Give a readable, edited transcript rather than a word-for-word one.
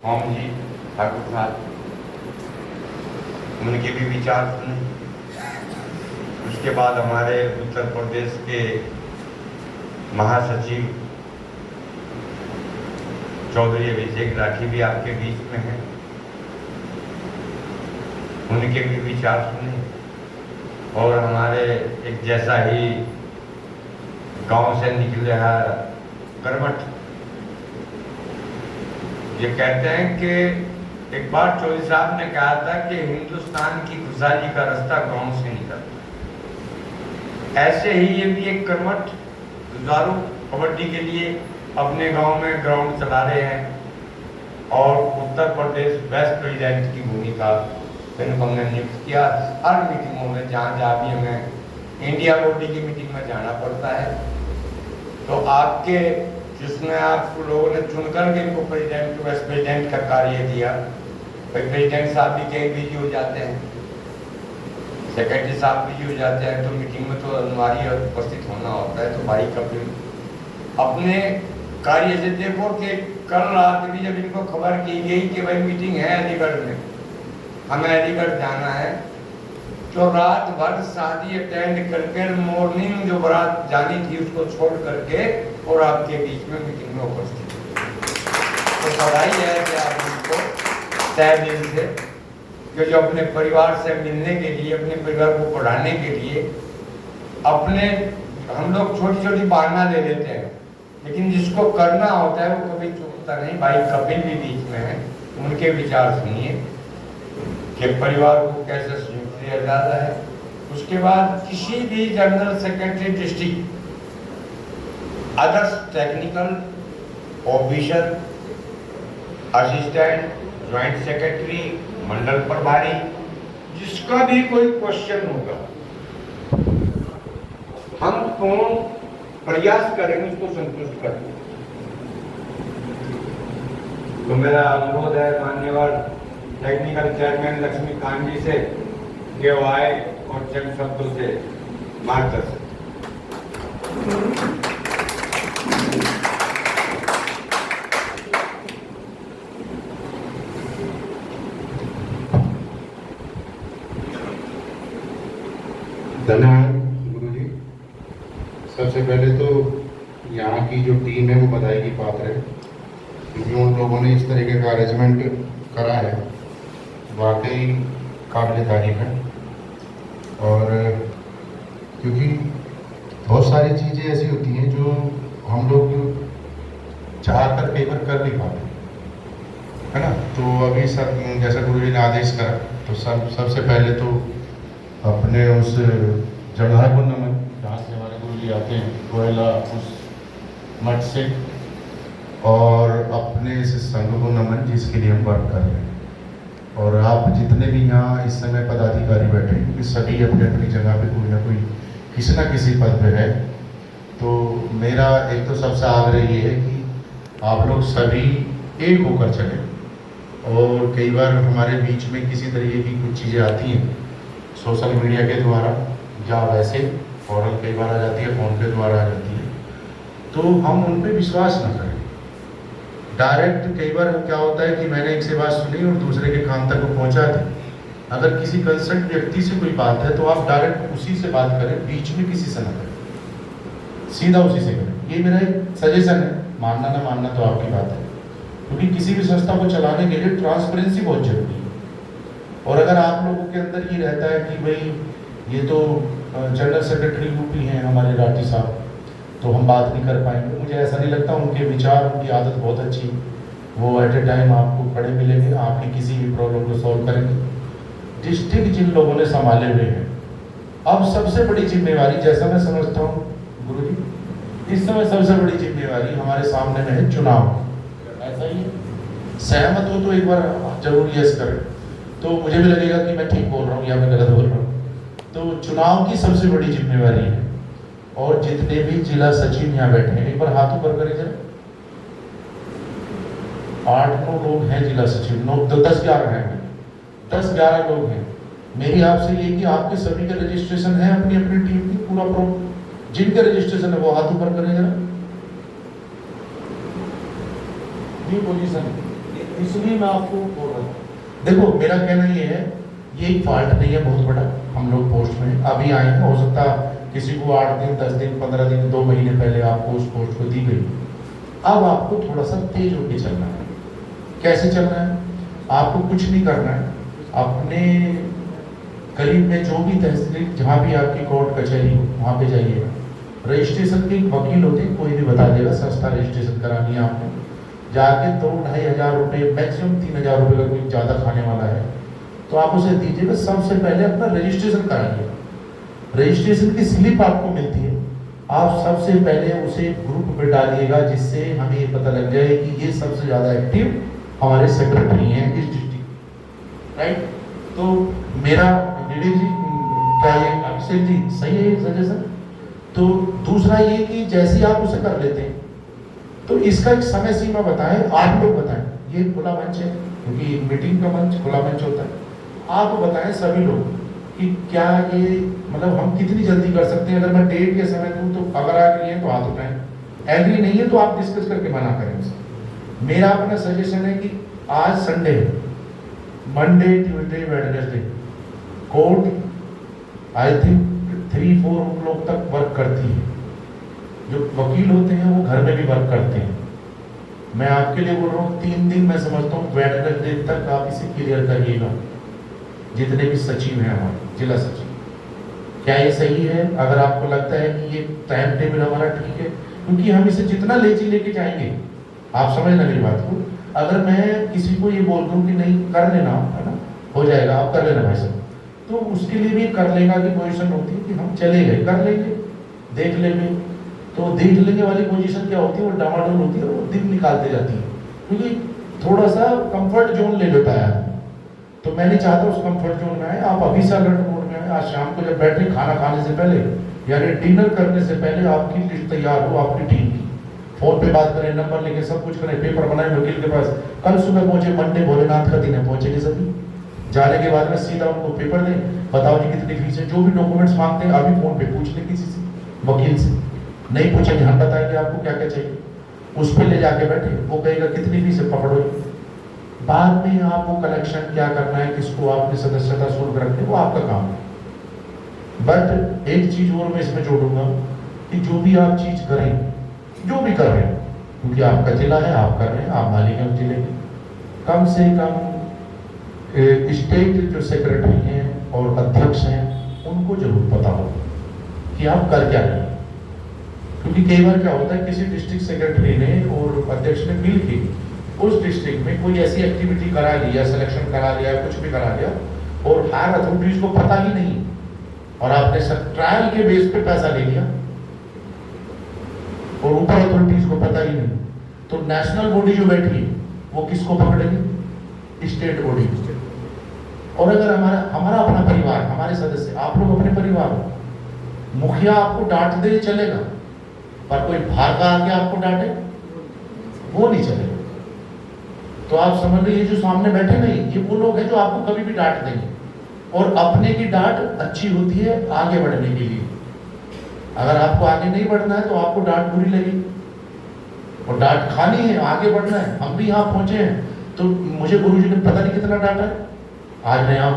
ओम जी ठाकुर साहब, उनके भी विचार सुने। उसके बाद हमारे उत्तर प्रदेश के महासचिव चौधरी अभिषेक राठी भी आपके बीच में हैं, उनके भी विचार सुने। और हमारे एक जैसा ही गांव से निकले है करवट, ये कहते हैं कि एक बार चौधरी साहब ने कहा था कि हिंदुस्तान की खुशहाली का रास्ता गांव से निकलता। ऐसे ही ये भी एक कर्मठ जुझारू कबड्डी के लिए अपने गांव में ग्राउंड चला रहे हैं और उत्तर प्रदेश बेस्ट प्रेसिडेंट की भूमिका इनको हमने नियुक्त किया। हर मीटिंगों में जहाँ जहाँ भी हमें इंडिया कबड्डी की मीटिंग में जाना पड़ता है, तो आपके जिसमें आप लोगों ने चुनकर के इनको प्रेसिडेंट वाइस प्रेसिडेंट का कार्य दिया। प्रेसिडेंट साहब भी कहीं बिजी हो जाते हैं, सेक्रेटरी साहब बिजी हो जाते हैं, तो मीटिंग में तो अनिवार्य उपस्थित होना होता है। तो भाई कपिल अपने कार्य से देखो कि कल रात भी जब इनको खबर की गई कि भाई मीटिंग है अलीगढ़ में, हमें अलीगढ़ जाना है, तो रात भर शादी अटेंड करके मॉर्निंग जो बारात जानी थी उसको छोड़ करके और आपके बीच में मीटिंग में उपस्थित। तो बधाई है कि आप उनको तहे दिल से, कि जो अपने परिवार से मिलने के लिए, अपने परिवार को पढ़ाने के लिए अपने, हम लोग छोटी छोटी बहाना ले लेते हैं, लेकिन जिसको करना होता है वो कभी चूकता नहीं। भाई कपिल भी बीच में है, उनके विचार सुनिए कि परिवार को कैसे संयुक्त किया जाता है। उसके बाद किसी भी general secretary district, others technical officer, assistant, joint secretary, मंडल प्रभारी, जिसका भी कोई क्वेश्चन होगा हम पूर्ण प्रयास करेंगे उसको संतुष्ट करने। तो मेरा अनुरोध है मान्यवर टेक्निकल चेयरमैन लक्ष्मीकांत जी से कि वो आए और चंद शब्दों से मार्गदर्शन। धन्यवाद गुरु जी। सबसे पहले तो यहाँ की जो टीम है वो बधाई की पात्र है, क्योंकि उन लोगों ने इस तरीके का अरेंजमेंट करा है, वाकई काबिल तारीफ है। और क्योंकि बहुत सारी चीज़ें ऐसी होती हैं जो हम लोग चाहकर कई बार कर नहीं पाते, है ना। तो अभी सब जैसा गुरु जी ने आदेश करा, तो सबसे पहले तो अपने उस जगह को नमन, जहाँ से हमारे गुरु जी आते हैं, कोयला उस मठ से, और अपने इस संघ को नमन जिसके लिए हम वर्क कर रहे हैं। और आप जितने भी यहाँ इस समय पदाधिकारी बैठे हैं, क्योंकि सभी अपनी अपनी जगह पे कोई ना कोई किसी न किसी पद पे है, तो मेरा एक तो सबसे आग्रह ये है कि आप लोग सभी एक होकर चलें। और कई बार हमारे बीच में किसी तरीके की कुछ चीज़ें आती हैं सोशल मीडिया के द्वारा, या वैसे फौरन कई बार आ जाती है, फ़ोन के द्वारा आ जाती है, तो हम उन पर विश्वास न करें। डायरेक्ट कई बार क्या होता है कि मैंने एक से बात सुनी और दूसरे के कान तक वो पहुंचा दी। अगर किसी कंसर्न व्यक्ति से कोई बात है तो आप डायरेक्ट उसी से बात करें, बीच में किसी से ना करें, सीधा उसी से करें। ये मेरा एक सजेशन है, मानना ना मानना तो आपकी बात है, क्योंकि किसी भी संस्था को चलाने के लिए ट्रांसपेरेंसी बहुत जरूरी है। और अगर आप लोगों के अंदर ये रहता है कि भाई ये तो जनरल सेक्रेटरी यूपी हैं हमारे राठी साहब, तो हम बात नहीं कर पाएंगे, मुझे ऐसा नहीं लगता। उनके विचार, उनकी आदत बहुत अच्छी, वो एट ए टाइम आपको खड़े मिलेंगे, आपकी किसी भी प्रॉब्लम को सॉल्व करेंगे। डिस्ट्रिक्ट जिन लोगों ने संभाले हुए हैं, अब सबसे बड़ी जिम्मेवारी, जैसा मैं समझता हूँ गुरु जी, इस समय सबसे बड़ी जिम्मेवारी हमारे सामने में है चुनाव। ऐसा ही है, सहमत हो तो एक बार जरूर यस करें, तो मुझे भी लगेगा कि मैं ठीक बोल रहा हूँ या मैं गलत बोल रहा हूँ। तो चुनाव की सबसे बड़ी जिम्मेवारी है। और जितने भी जिला सचिव यहाँ बैठे हैं, एक बार हाथ ऊपर करें जरा। 8-9 लोग हैं जिला सचिव, 10-11 हैं, 10-11 लोग हैं। मेरी आपसे ये कि आपके सभी के रजिस्ट्रेशन है अपनी अपनी टीम की, पूरा जिनके रजिस्ट्रेशन है वो हाथ ऊपर करें जरा। न्यू पोजीशन इसलिए मैं आपको बोल रहा हूँ। देखो मेरा कहना ये है, ये एक फॉल्ट नहीं है बहुत बड़ा, हम लोग पोस्ट में अभी आए हैं, हो सकता किसी को 8 दिन 10 दिन 15 दिन 2 महीने पहले आपको उस पोस्ट को दी गई। अब आपको थोड़ा सा तेज होके चलना है। कैसे चलना है? आपको कुछ नहीं करना है, अपने करीब में जो भी तहसील जहाँ भी आपकी कोर्ट कचहरी हो वहाँ पे जाइएगा। रजिस्ट्रेशन के एक वकील होते हैं, कोई भी बता देगा, सस्ता रजिस्ट्रेशन करानी है आपने, जाके 2-2.5 हज़ार रुपये, मैक्सिमम 3,000 रुपये का कोई ज़्यादा खाने वाला है तो आप उसे दीजिएगा। सबसे पहले अपना रजिस्ट्रेशन कराइएगा। रजिस्ट्रेशन की स्लिप आपको मिलती है, आप सबसे पहले उसे ग्रुप में डालिएगा, जिससे हमें ये पता लग जाए कि ये सबसे ज़्यादा एक्टिव हमारे सेक्रेटरी हैं इस डिस्ट्रिक्ट, राइट। तो मेरा जी क्या ये अभिषेक जी सही है सजेशन? तो दूसरा ये कि जैसे आप उसे कर लेते हैं तो इसका एक समय सीमा बताएं, आप लोग बताएं। ये खुला मंच है, क्योंकि मीटिंग का मंच खुला मंच होता है। आप बताएं सभी लोग कि क्या ये मतलब हम कितनी जल्दी कर सकते हैं। अगर मैं डेट या समय दूं तो अगर एग्री है तो हाथ उठाएं, एग्री नहीं है तो आप डिस्कस करके मना करें उसे। मेरा अपना सजेशन है कि आज संडे है, Monday Tuesday Wednesday court I think 3-4 लोग तक वर्क करती है। जो वकील होते हैं वो घर में भी वर्क करते हैं। मैं आपके लिए बोल रहा हूँ 3 दिन मैं समझता हूँ वेडनेसडे तक आप इसे क्लियर करिएगा, जितने भी सचिव हैं हमारे जिला सचिव। क्या ये सही है? अगर आपको लगता है कि ये टाइम टेबल हमारा ठीक है, क्योंकि हम इसे जितना लेजी लेके जाएंगे, आप समझना मेरी बात को। अगर मैं किसी को ये बोल दूं कि नहीं कर लेना, है ना, हो जाएगा आप कर लेना भाई साहब, तो उसके लिए भी कर लेगा की पोजीशन होती है कि हम चले गए कर लेंगे देख लेंगे। तो देख लेने वाली पोजीशन क्या होती है, वो डामाडोल होती है, वो दिन निकालते जाती है, क्योंकि थोड़ा सा कंफर्ट जोन ले लेता है। तो मैं नहीं चाहता उस कंफर्ट जोन में आए, आप अभी से अलर्ट मोड में आए। आज शाम को जब बैठे खाना खाने से पहले यानी डिनर करने से पहले आपकी लिस्ट तैयार हो आपकी टीम की, फोन पे बात करें, नंबर लेके सब कुछ करें, पेपर बनाए वकील के पास। कल सुबह पहुंचे, मंडे भोलेनाथ का दिन है, पहुंचेंगे सभी। जाने के बाद में सीधा उनको पेपर दें, बताओ जी कितनी फीस है, जो भी डॉक्यूमेंट्स मांगते हैं अभी फोन पे पूछ लें किसी से, वकील से। नहीं पूछेंगे हम बताएंगे आपको क्या क्या चाहिए, उस पर ले जाके बैठे, वो कहेगा कितनी फीस है पकड़ो। बाद में आपको कलेक्शन क्या करना है, किसको आपने सदस्यता शुल्क रखनी है, वो आपका काम है। बट एक चीज और मैं इसमें जोड़ूंगा कि जो भी आप चीज करें, जो भी कर रहे हैं, क्योंकि आपका जिला है, आप कर रहे हैं, आप मालिक हैं उस जिले के, कम से कम स्टेट जो सेक्रेटरी हैं और अध्यक्ष हैं उनको जरूर पता हो कि आप कर क्या रहे हैं। क्योंकि कई बार क्या होता है, किसी डिस्ट्रिक्ट सेक्रेटरी ने और अध्यक्ष ने मिल के उस डिस्ट्रिक्ट में कोई ऐसी एक्टिविटी करा ली या सिलेक्शन करा लिया, कुछ भी करा लिया, और हायर अथॉरिटीज को पता ही नहीं, और आपने सब ट्रायल के बेस पे पैसा ले लिया और ऊपर अथॉरिटीज को पता ही नहीं, तो नेशनल बॉडी जो बैठी है वो किसको पकड़ेगी? State body. और अगर हमारा अपना परिवार, हमारे सदस्य, आप लोग अपने परिवार, मुखिया आपको डांट दे चलेगा, पर कोई बाहर का आके आपको डांटे वो नहीं चलेगा। तो आप समझ लीजिए जो सामने बैठे नहीं, ये वो लोग हैं जो आपको कभी भी डांट देंगे, और अपने की डांट अच्छी होती है आगे बढ़ने के लिए। अगर आपको आगे नहीं बढ़ना है तो आपको डांट बुरी लगेगी, और डांट खानी है, आगे बढ़ना है। हम भी यहाँ पहुंचे हैं तो मुझे गुरुजी ने पता नहीं कितना डांटा है, आज मैं यहाँ